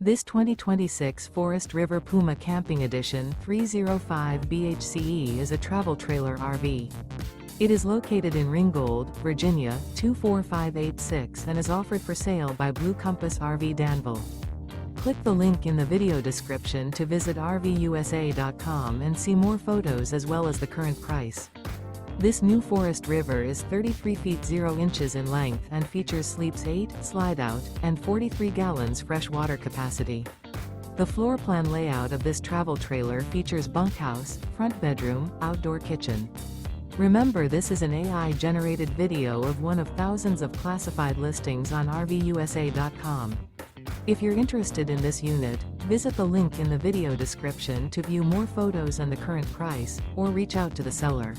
This 2026 Forest River Puma Camping Edition 305 BHCE is a travel trailer RV. It is located in Ringgold, Virginia, 24586 and is offered for sale by Blue Compass RV Danville. Click the link in the video description to visit RVUSA.com and see more photos as well as the current price. This new Forest River is 33 feet 0 inches in length and features sleeps 8, slide-out, and 43 gallons fresh water capacity. The floor plan layout of this travel trailer features bunkhouse, front bedroom, outdoor kitchen. Remember, this is an AI-generated video of one of thousands of classified listings on RVUSA.com. If you're interested in this unit, visit the link in the video description to view more photos and the current price, or reach out to the seller.